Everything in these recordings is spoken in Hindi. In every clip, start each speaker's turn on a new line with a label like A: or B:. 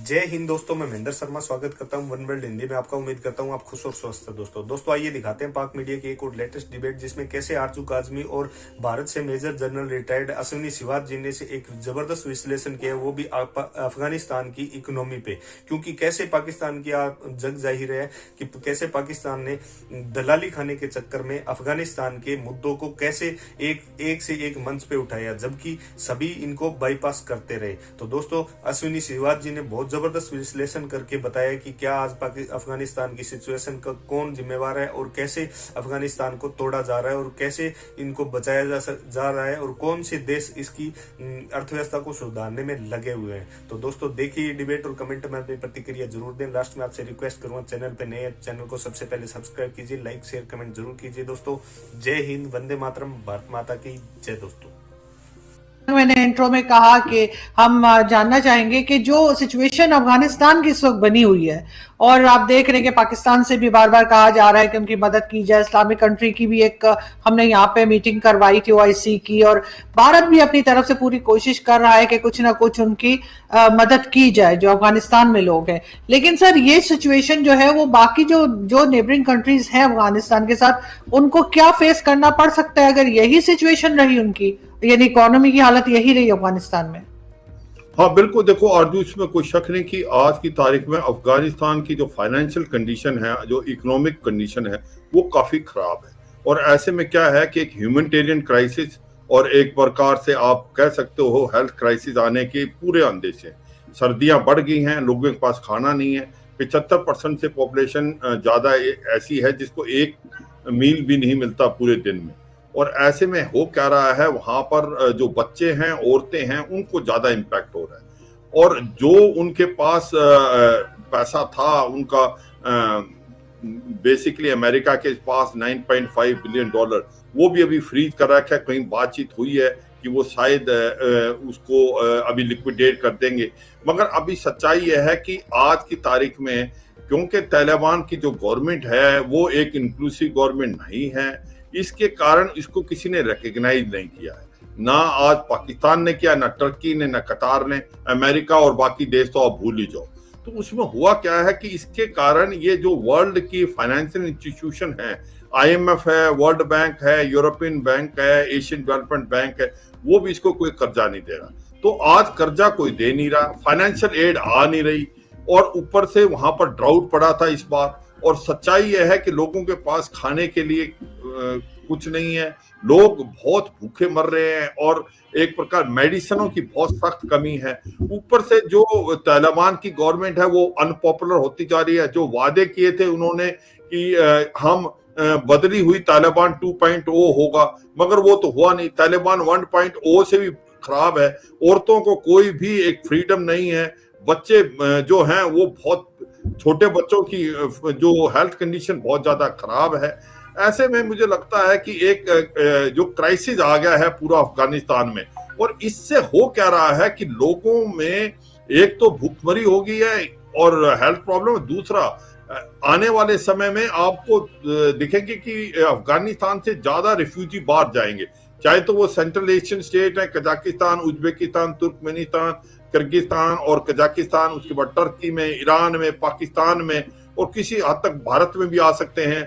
A: जय हिंद दोस्तों, मैं महेंद्र शर्मा स्वागत करता हूं वन वर्ल्ड हिंदी में आपका। उम्मीद करता हूं आप खुश और स्वस्थ हैं। दोस्तों आइए दिखाते हैं पाक मीडिया की एक और लेटेस्ट डिबेट, जिसमें कैसे आरजू काजमी और भारत से major general retired Ashwini Shivaj ji ने से एक जबरदस्त विश्लेषण किया है, वो भी अफगानिस्तान की इकोनॉमी पे। क्योंकि कैसे पाकिस्तान की जग जाहिर है कि कैसे पाकिस्तान ने दलाली खाने के चक्कर में अफगानिस्तान के मुद्दों को कैसे एक से एक मंच पे उठाया, जबकि सभी इनको बाईपास करते रहे। तो दोस्तों अश्विनी शिवाज जी ने बहुत जबरदस्त विश्लेषण करके बताया कि क्या आज अफगानिस्तान की सिचुएशन का कौन जिम्मेवार है और कैसे अफगानिस्तान को तोड़ा जा रहा है और कैसे इनको बचाया जा रहा है और कौन से देश इसकी अर्थव्यवस्था को सुधारने में लगे हुए हैं। तो दोस्तों देखिए डिबेट और कमेंट में अपनी प्रतिक्रिया जरूर दें। लास्ट में आपसे रिक्वेस्ट करूंगा, चैनल पे नए चैनल को सबसे पहले सब्सक्राइब कीजिए, लाइक शेयर कमेंट जरूर कीजिए। दोस्तों जय हिंद, वंदे मातरम, भारत माता की जय। दोस्तों
B: मैंने इंट्रो में कहा कि हम जानना चाहेंगे कि जो सिचुएशन अफगानिस्तान की इस वक्त बनी हुई है, और आप देख रहे हैं कि पाकिस्तान से भी बार बार कहा जा रहा है कि उनकी मदद की जाए। इस्लामिक कंट्री की भी एक हमने यहाँ पे मीटिंग करवाई थी OIC की, और भारत भी अपनी तरफ से पूरी कोशिश कर रहा है कि कुछ ना कुछ उनकी मदद की जाए जो अफगानिस्तान में लोग हैं। लेकिन सर ये सिचुएशन जो है वो बाकी जो नेबरिंग कंट्रीज हैं अफगानिस्तान के साथ, उनको क्या फेस करना पड़ सकता है अगर यही सिचुएशन रही उनकी, यानी इकोनॉमी की हालत यही रही अफगानिस्तान में?
C: हाँ बिल्कुल, देखो आरजू, इसमें कोई शक नहीं कि आज की तारीख में अफगानिस्तान की जो फाइनेंशियल कंडीशन है, जो इकोनॉमिक कंडीशन है, वो काफी खराब है। और ऐसे में क्या है कि एक ह्यूमैनिटेरियन क्राइसिस और एक प्रकार से आप कह सकते हो हेल्थ क्राइसिस आने के पूरे अंदेशे। सर्दियां बढ़ गई हैं, लोगों के पास खाना नहीं है। 75% से पॉपुलेशन ज्यादा ऐसी है जिसको एक मील भी नहीं मिलता पूरे दिन में। और ऐसे में हो क्या रहा है, वहां पर जो बच्चे हैं, औरतें हैं, उनको ज्यादा इम्पैक्ट हो रहा है। और जो उनके पास पैसा था उनका, बेसिकली अमेरिका के पास $9.5 बिलियन, वो भी अभी फ्रीज कर रखा है। कहीं बातचीत हुई है कि वो शायद उसको अभी लिक्विडेट कर देंगे। मगर अभी सच्चाई यह है कि आज की तारीख में, क्योंकि तालिबान की जो गवर्नमेंट है वो एक इंक्लूसिव गवर्नमेंट नहीं है, इसके कारण इसको किसी ने रिकॉग्नाइज नहीं किया है। ना आज पाकिस्तान ने किया, ना टर्की ने, ना कतार ने। अमेरिका और बाकी देश तो आप भूल ही जाओ। तो उसमें हुआ क्या है कि इसके कारण ये जो वर्ल्ड की फाइनेंशियल इंस्टीट्यूशन है, IMF है, वर्ल्ड बैंक है, यूरोपियन बैंक है, एशियन डेवलपमेंट बैंक है, वो भी इसको कोई कर्जा नहीं दे रहा। तो आज कर्जा कोई दे नहीं रहा, फाइनेंशियल एड आ नहीं रही, और ऊपर से वहां पर ड्राउट पड़ा था इस बार। और सच्चाई यह है कि लोगों के पास खाने के लिए कुछ नहीं है, लोग बहुत भूखे मर रहे हैं, और एक प्रकार मेडिसिनों की बहुत सख्त कमी है। ऊपर से जो तालिबान की गवर्नमेंट है वो अनपॉपुलर होती जा रही है। जो वादे किए थे उन्होंने कि हम बदली हुई तालिबान 2.0 होगा, मगर वो तो हुआ नहीं। तालिबान 1.0 से भी खराब है। औरतों को कोई भी एक फ्रीडम नहीं है। बच्चे जो हैं वो बहुत छोटे बच्चों की जो हेल्थ कंडीशन बहुत ज्यादा खराब है। ऐसे में मुझे लगता है कि एक जो क्राइसिस आ गया है पूरा अफगानिस्तान में, और इससे हो क्या रहा है कि लोगों में एक तो भूखमरी हो गई है और हेल्थ प्रॉब्लम। दूसरा, आने वाले समय में आपको दिखेंगे कि अफगानिस्तान से ज्यादा रिफ्यूजी बाहर जाएंगे, चाहे तो वो सेंट्रल एशियन स्टेट है, कजाकिस्तान, उज्बेकिस्तान, तुर्कमेनिस्तान, किर्गिस्तान और कजाकिस्तान, उसके बाद टर्की में, ईरान में, पाकिस्तान में, और किसी हद तक भारत में भी आ सकते हैं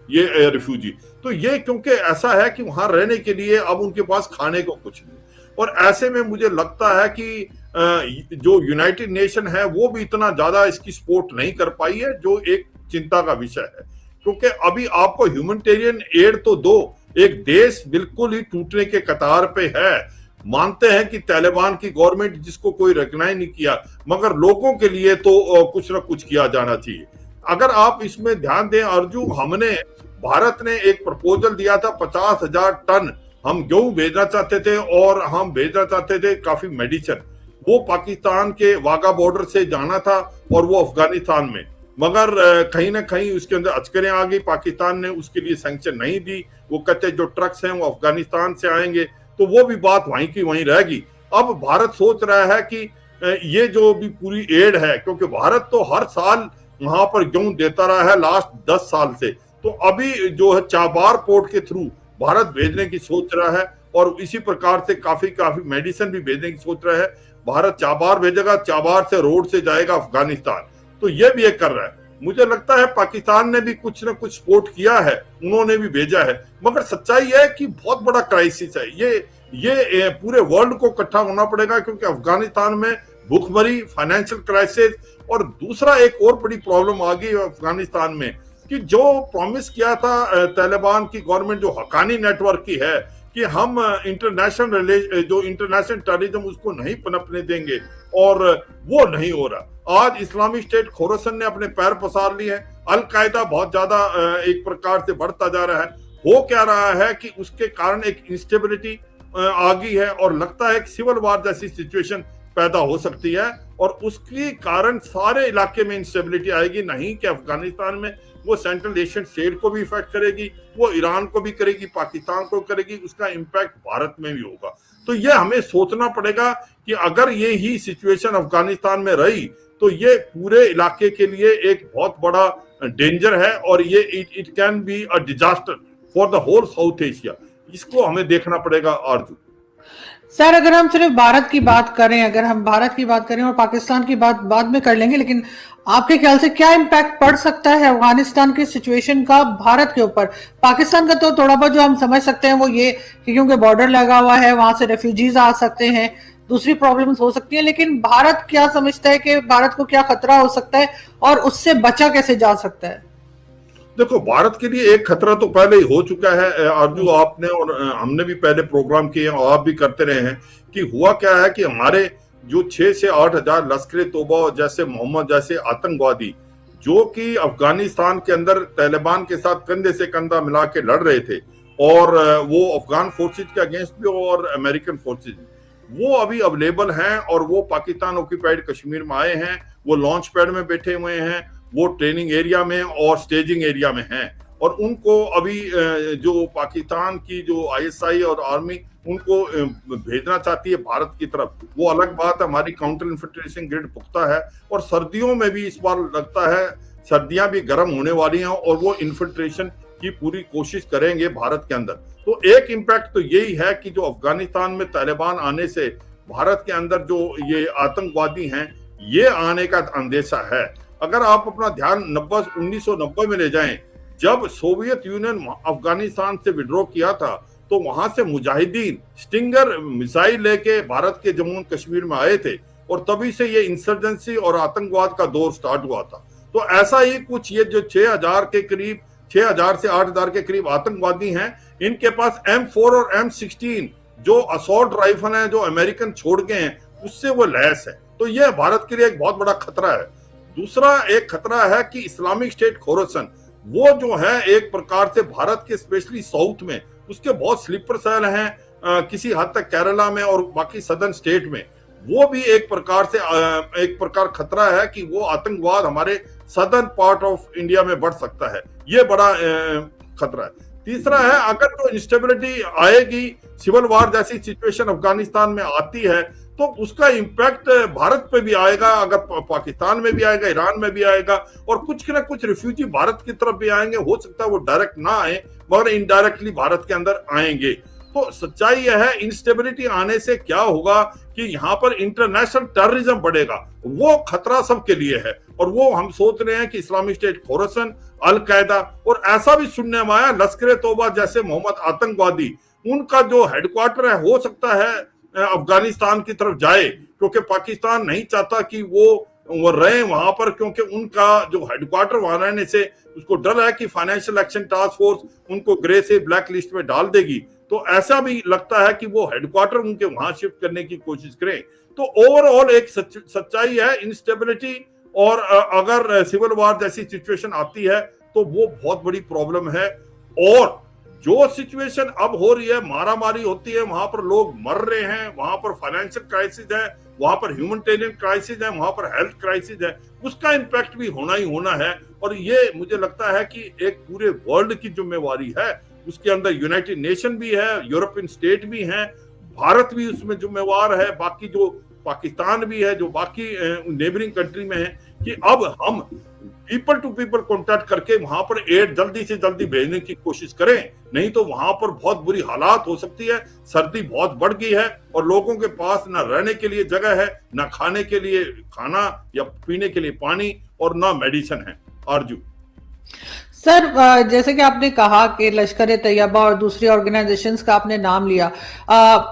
C: ये रिफ्यूजी। तो ये क्योंकि ऐसा है कि वहां रहने के लिए अब उनके पास खाने को कुछ नहीं। और ऐसे में मुझे लगता है कि जो यूनाइटेड नेशन है वो भी इतना ज्यादा इसकी सपोर्ट नहीं कर पाई है, जो एक चिंता का विषय है। क्योंकि अभी आपको ह्यूमैनिटेरियन एड तो दो, एक देश बिल्कुल ही टूटने के कतार पे है। मानते हैं कि तालिबान की गवर्नमेंट जिसको कोई रिकॉग्नाइज नहीं किया, मगर लोगों के लिए तो कुछ ना कुछ किया जाना चाहिए। अगर आप इसमें ध्यान दें अर्जू, भारत ने एक प्रपोजल दिया था 50,000 टन हम गेहूं भेजना चाहते थे, और हम भेजना चाहते थे काफी मेडिसिन। वो पाकिस्तान के वाघा बॉर्डर से जाना था और वो अफगानिस्तान में, मगर कहीं ना कहीं उसके अंदर अचकरें आ गई। पाकिस्तान ने उसके लिए सैंक्शन नहीं दी। वो कहते जो ट्रक्स हैं वो अफगानिस्तान से आएंगे, तो वो भी बात वहीं की वहीं रहेगी। अब भारत सोच रहा है कि ये जो भी पूरी एड है, क्योंकि भारत तो हर साल वहां पर गेहूं देता रहा है लास्ट 10 साल से, तो अभी जो है चाबार पोर्ट के थ्रू भारत भेजने की सोच रहा है, और इसी प्रकार से काफी मेडिसिन भी भेजने की सोच रहा है। भारत चाबार भेजेगा, चाबार से रोड से जाएगा अफगानिस्तान। तो ये भी ये कर रहा है। मुझे लगता है पाकिस्तान ने भी कुछ ना कुछ सपोर्ट किया है, उन्होंने भी भेजा है, मगर सच्चाई है कि बहुत बड़ा क्राइसिस है ये पूरे वर्ल्ड को इकट्ठा होना पड़ेगा, क्योंकि अफगानिस्तान में भूखमरी, फाइनेंशियल क्राइसिस, और दूसरा एक और बड़ी प्रॉब्लम आ गई अफगानिस्तान में कि जो प्रॉमिस किया था तालिबान की गवर्नमेंट, जो हक्कानी नेटवर्क की है कि हम इंटरनेशनल टेररिज्म उसको नहीं पनपने देंगे, और वो नहीं हो रहा। आज इस्लामिक स्टेट खोरासन ने अपने पैर पसार लिए हैं, अल कायदा बहुत ज्यादा एक प्रकार से बढ़ता जा रहा है। हो क्या रहा है कि उसके कारण एक इंस्टेबिलिटी आ गई है, और लगता है कि सिविल वार जैसी सिचुएशन पैदा हो सकती है, और उसके कारण सारे इलाके में इंस्टेबिलिटी आएगी। नहीं कि अफगानिस्तान में, वो सेंट्रल एशियन स्टेट को भी इफेक्ट करेगी, वो ईरान को भी करेगी, पाकिस्तान को करेगी, उसका इम्पैक्ट भारत में भी होगा। तो ये हमें सोचना पड़ेगा कि अगर ये ही सिचुएशन अफगानिस्तान में रही तो ये पूरे इलाके के लिए एक बहुत बड़ा डेंजर है, और ये it can be a disaster for the whole South Asia. इसको हमें देखना पड़ेगा। आरजू
B: सर, अगर हम सिर्फ भारत की बात करें, और पाकिस्तान की बात बाद में कर लेंगे, लेकिन आपके ख्याल से क्या इम्पैक्ट पड़ सकता है अफगानिस्तान की सिचुएशन का भारत के ऊपर? पाकिस्तान का तो थोड़ा बहुत जो हम समझ सकते हैं वो ये कि क्योंकि बॉर्डर लगा हुआ है, वहां से रेफ्यूजीज आ सकते हैं, दूसरी प्रॉब्लम्स हो सकती है, लेकिन भारत क्या समझता है कि भारत को क्या खतरा हो सकता है और उससे बचा कैसे जा सकता है?
C: देखो, भारत के लिए एक खतरा तो पहले ही हो चुका है आरजू, आपने और हमने भी पहले प्रोग्राम किए हैं और आप भी करते रहे हैं कि हुआ क्या है कि हमारे जो 6 से 8 हजार लश्कर तोबा जैसे मोहम्मद जैसे आतंकवादी जो कि अफगानिस्तान के अंदर तालिबान के साथ कंधे से कंधा मिला के लड़ रहे थे, और वो अफगान फोर्सेज के अगेंस्ट भी और अमेरिकन फोर्सेज, वो अभी अवेलेबल हैं, और वो पाकिस्तान ऑक्यूपाइड कश्मीर में आए हैं, वो लॉन्च पैड में बैठे हुए हैं, वो ट्रेनिंग एरिया में और स्टेजिंग एरिया में हैं, और उनको अभी जो पाकिस्तान की जो आईएसआई और आर्मी उनको भेजना चाहती है भारत की तरफ, वो अलग बात है। हमारी काउंटर इन्फिल्ट्रेशन ग्रिड पुख्ता है, और सर्दियों में भी इस बार लगता है सर्दियां भी गर्म होने वाली हैं, और वो इन्फिल्ट्रेशन की पूरी कोशिश करेंगे भारत के अंदर। तो एक इम्पैक्ट तो यही है कि जो अफगानिस्तान में तालिबान आने से भारत के अंदर जो ये आतंकवादी हैं, ये आने का अंदेशा है। अगर आप अपना ध्यान 1990 में ले जाएं, जब सोवियत यूनियन अफगानिस्तान से विड्रॉ किया था, तो वहां से मुजाहिदीन स्टिंगर मिसाइल लेके भारत के जम्मू कश्मीर में आए थे, और तभी से ये इंसर्जेंसी और आतंकवाद का दौर स्टार्ट हुआ था। तो ऐसा ही कुछ ये जो 6,000 के करीब, 6,000 से 8,000 के करीब आतंकवादी हैं, इनके पास M4 और M16 जो असॉल्ट राइफल है जो अमेरिकन छोड़ गए हैं, उससे वो लैस है। तो ये भारत के लिए एक बहुत बड़ा खतरा है। दूसरा एक खतरा है कि इस्लामिक स्टेट खोरासन, वो जो है एक प्रकार से भारत के स्पेशली साउथ में उसके बहुत स्लीपर सेल हैं, किसी हद तक केरला में और बाकी सदर्न स्टेट में, वो भी एक प्रकार खतरा है कि वो आतंकवाद हमारे सदर्न पार्ट ऑफ इंडिया में बढ़ सकता है। ये बड़ा खतरा है। तीसरा है, अगर तो इंस्टेबिलिटी आएगी, सिविल वार जैसी सिचुएशन अफगानिस्तान में आती है, तो उसका इम्पैक्ट भारत पे भी आएगा, अगर पाकिस्तान में भी आएगा, ईरान में भी आएगा, और कुछ ना कुछ रिफ्यूजी भारत की तरफ भी आएंगे। हो सकता है वो डायरेक्ट ना आए, मगर इनडायरेक्टली भारत के अंदर आएंगे। तो सच्चाई यह है, इंस्टेबिलिटी आने से क्या होगा कि यहाँ पर इंटरनेशनल टेररिज्म बढ़ेगा, वो खतरा सबके लिए है। और वो हम सोच रहे हैं कि इस्लामिक स्टेट खोरासन, अल कायदा, और ऐसा भी सुनने में आया लश्कर तोबा जैसे मोहम्मद आतंकवादी, उनका जो हेडक्वार्टर है हो सकता है अफगानिस्तान की तरफ जाए, क्योंकि पाकिस्तान नहीं चाहता कि वो रहे वहां पर, क्योंकि उनका जो हेडक्वार्टर वहां रहने से उसको डर है कि फाइनेंशियल एक्शन टास्क फोर्स उनको ग्रे से ब्लैक लिस्ट में डाल देगी। तो ऐसा भी लगता है कि वो हेडक्वार्टर उनके वहां शिफ्ट करने की कोशिश करें। तो ओवरऑल एक सच्चाई है, इंस्टेबिलिटी, और अगर सिविल वार जैसी सिचुएशन आती है तो वो बहुत बड़ी प्रॉब्लम है। और जो सिचुएशन अब हो रही है, मारामारी होती है, वहां पर लोग मर रहे हैं, वहां पर फाइनेंशियल क्राइसिस है, वहां पर ह्यूमैनिटेरियन क्राइसिस है, वहां पर हेल्थ क्राइसिस है, उसका इम्पैक्ट भी होना ही होना है। और ये मुझे लगता है कि एक पूरे वर्ल्ड की जिम्मेवारी है, उसके अंदर यूनाइटेड नेशन भी है, यूरोपियन स्टेट भी हैं, भारत भी उसमें जिम्मेवार है, बाकी जो पाकिस्तान भी है, जो बाकी नेबरिंग कंट्री में है, कि अब हम पीपल टू पीपल कॉन्टेक्ट करके वहां पर एड जल्दी से जल्दी भेजने की कोशिश करें, नहीं तो वहां पर बहुत बुरी हालात हो सकती है। सर्दी बहुत बढ़ गई है और लोगों के पास ना रहने के लिए जगह है, ना खाने के लिए खाना या पीने के लिए पानी, और ना मेडिसिन है। आरजू
B: सर, जैसे कि आपने कहा कि लश्कर तैयबा और दूसरी ऑर्गेनाइजेशंस का आपने नाम लिया,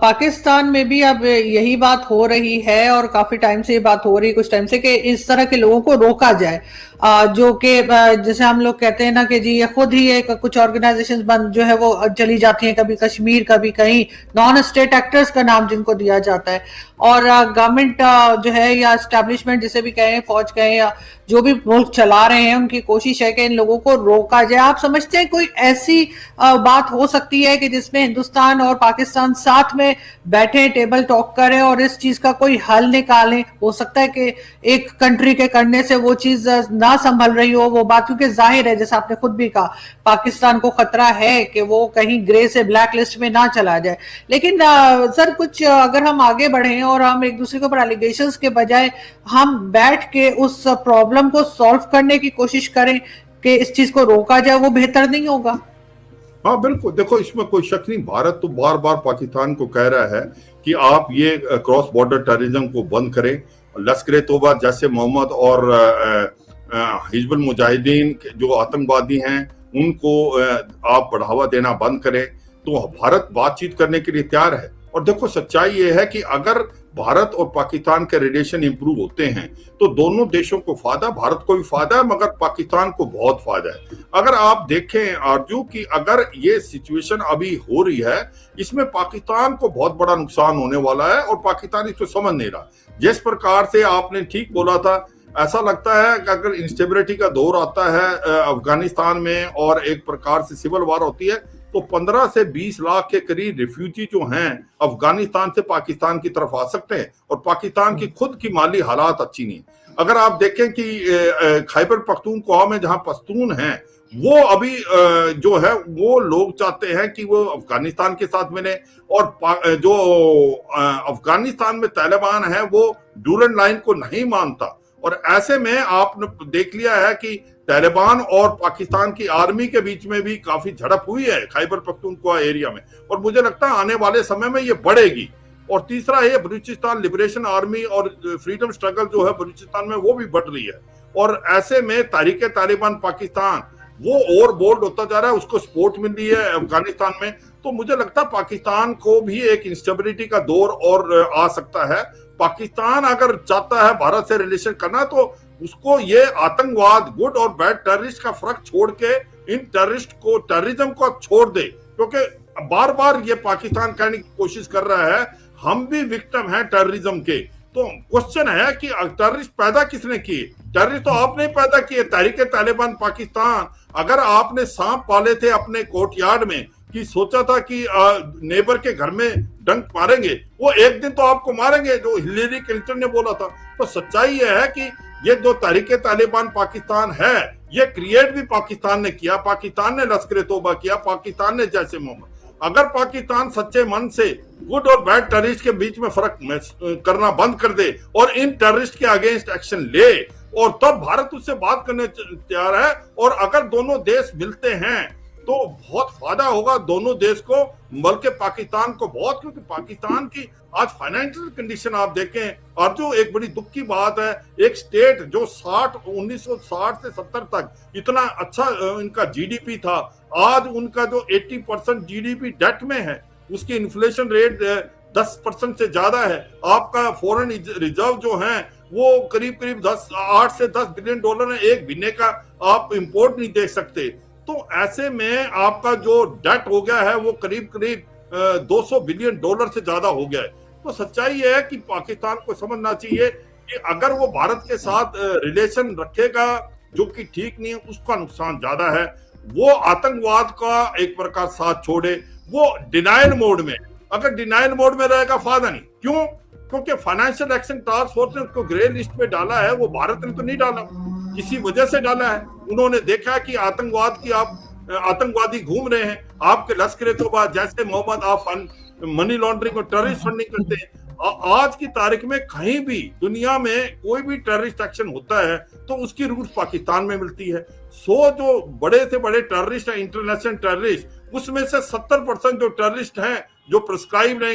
B: पाकिस्तान में भी अब यही बात हो रही है और काफी टाइम से ये बात हो रही है, कुछ टाइम से, कि इस तरह के लोगों को रोका जाए, जो कि जैसे हम लोग कहते हैं ना कि जी ये खुद ही एक कुछ ऑर्गेनाइजेशंस बंद जो है वो चली जाती हैं, कभी कश्मीर कभी कहीं, नॉन स्टेट एक्टर्स का नाम जिनको दिया जाता है, और गवर्नमेंट जो है या एस्टेब्लिशमेंट जिसे भी कहें, फौज कहें या जो भी मुल्क चला रहे हैं, उनकी कोशिश है कि इन लोगों को रोका जाए। आप समझते हैं कोई ऐसी बात हो सकती है कि जिसमें हिंदुस्तान और पाकिस्तान साथ में बैठे, टेबल टॉक करें और इस चीज का कोई हल निकालें? हो सकता है कि एक कंट्री के करने से वो चीज ना संभल रही हो वो बात, क्योंकि जाहिर है जैसे आपने खुद भी कहा पाकिस्तान को खतरा है कि वो कहीं ग्रे से ब्लैक लिस्ट में ना चला जाए। लेकिन सर, कुछ अगर हम आगे बढ़े और हम एक दूसरे के ऊपर एलिगेशंस के बजाय हम बैठ के उस प्रॉब्लम को सॉल्व करने की कोशिश करें कि इस चीज को रोका जाए, वो बेहतर नहीं होगा?
C: हाँ बिल्कुल, देखो इसमें कोई शक नहीं, भारत तो बार बार पाकिस्तान को कह रहा है कि आप ये क्रॉस बॉर्डर टेररिज्म को बंद करें। लश्कर तोबा जैसे मोहम्मद और हिजबुल मुजाहिदीन जो आतंकवादी हैं उनको आप बढ़ावा देना बंद करें, तो भारत बातचीत करने के लिए तैयार है। और देखो सच्चाई ये है कि अगर भारत और पाकिस्तान के रिलेशन इंप्रूव होते हैं तो दोनों देशों को फायदा, भारत को भी फायदा है मगर पाकिस्तान को बहुत फायदा है। अगर आप देखें आरजू कि अगर ये सिचुएशन अभी हो रही है, इसमें पाकिस्तान को बहुत बड़ा नुकसान होने वाला है और पाकिस्तान इसको समझ नहीं रहा। जिस प्रकार से आपने ठीक बोला था, ऐसा लगता है कि अगर इंस्टेबिलिटी का दौर आता है अफगानिस्तान में और एक प्रकार से सिविल वार होती है, तो 15 से 20 लाख के करीब रिफ्यूजी जो हैं अफगानिस्तान से पाकिस्तान की तरफ आ सकते हैं, और पाकिस्तान की खुद की माली हालात अच्छी नहीं। अगर आप देखें कि खैबर पख्तूनख्वा में जहां पश्तून हैं, वो अभी जो है वो लोग चाहते हैं कि वो अफगानिस्तान के साथ मिले, और जो अफगानिस्तान में तालिबान है वो डूरन लाइन को नहीं मानता। और ऐसे में आपने देख लिया है कि तालिबान और पाकिस्तान की आर्मी के बीच में भी काफी झड़प हुई है खैबर पख्तूनख्वा एरिया में, और मुझे लगता है आने वाले समय में ये बढ़ेगी। और तीसरा है बलूचिस्तान लिबरेशन आर्मी और फ्रीडम स्ट्रगल जो है बलूचिस्तान में वो भी बढ़ रही है, और ऐसे में तहरीक तालिबान पाकिस्तान वो और बोल्ड होता जा रहा है, उसको सपोर्ट मिल रही है अफगानिस्तान में। तो मुझे लगता है पाकिस्तान को भी एक इंस्टेबिलिटी का दौर और आ सकता है। पाकिस्तान अगर चाहता है भारत से रिलेशन करना, तो उसको ये आतंकवाद, गुड और बैड टेररिस्ट का फर्क छोड़ के इन टेररिस्ट को, टेररिज्म को छोड़ दे, क्योंकि बार बार ये पाकिस्तान कहने की कोशिश कर रहा है हम भी विक्टिम हैं टेररिज्म के। तो क्वेश्चन है कि टेररिस्ट पैदा किसने किए? टेररिस्ट तो आपने पैदा किए, तहरीक तालिबान पाकिस्तान। अगर आपने सांप पाले थे अपने कोर्टयार्ड में कि सोचा था कि नेबर के घर में डंक मारेंगे, वो एक दिन तो आपको मारेंगे, जो हिलेरी क्लिंटन ने बोला था। तो सच्चाई यह है कि ये जो तहरीक तालिबान पाकिस्तान है, ये क्रिएट भी पाकिस्तान ने किया, पाकिस्तान ने लश्कर तोबा किया, पाकिस्तान ने जैसे मोहम्मद। अगर पाकिस्तान सच्चे मन से गुड और बैड टेररिस्ट के बीच में फर्क करना बंद कर दे और इन टेररिस्ट के अगेंस्ट एक्शन ले, और तब भारत उससे बात करने तैयार है। और अगर दोनों देश मिलते हैं तो बहुत फायदा होगा दोनों देश को, बल्कि पाकिस्तान को बहुत, क्योंकि पाकिस्तान की आज फाइनेंशियल कंडीशन आप देखें और जो एक बड़ी दुख की बात है, एक स्टेट जो 1960 से 70 तक इतना अच्छा इनका जीडीपी था, आज उनका जो 80% जीडीपी डेट में है, उसकी इन्फ्लेशन रेट 10% से ज्यादा है। आपका फॉरेन रिजर्व जो है वो करीब 8 से 10 बिलियन डॉलर है, एक महीने का आप इंपोर्ट नहीं दे सकते। तो ऐसे में आपका जो डेट हो गया है वो करीब 200 बिलियन डॉलर से ज्यादा हो गया है। तो सच्चाई ये है कि पाकिस्तान को समझना चाहिए कि अगर वो भारत के साथ रिलेशन रखेगा जो कि ठीक नहीं है, उसका नुकसान ज्यादा है। वो आतंकवाद का एक प्रकार साथ छोड़े, वो डिनायल मोड में, अगर डिनायल मोड में रहेगा फायदा नहीं। क्यों? क्योंकि फाइनेंशियल एक्शन टास्क फोर्स ने उसको ग्रे लिस्ट पे डाला है, वो भारत ने तो नहीं डाला, इसी वजह से डाला है। उन्होंने देखा कि आतंकवाद की आतंकवादी घूम रहे हैं, आपके लश्कर तोबा जैसे मोहम्मद, आप मनी लॉन्ड्रिंग और टेररिस्ट फंडिंग करते हैं, आज की तारीख में कहीं भी दुनिया में कोई भी टेररिस्ट एक्शन होता है तो उसकी रूट्स पाकिस्तान में मिलती है। 100 जो बड़े से बड़े टेररिस्ट हैं, इंटरनेशनल टेररिस्ट, उसमें से 70% जो टेररिस्ट हैं जो प्रिस्क्राइब्ड हैं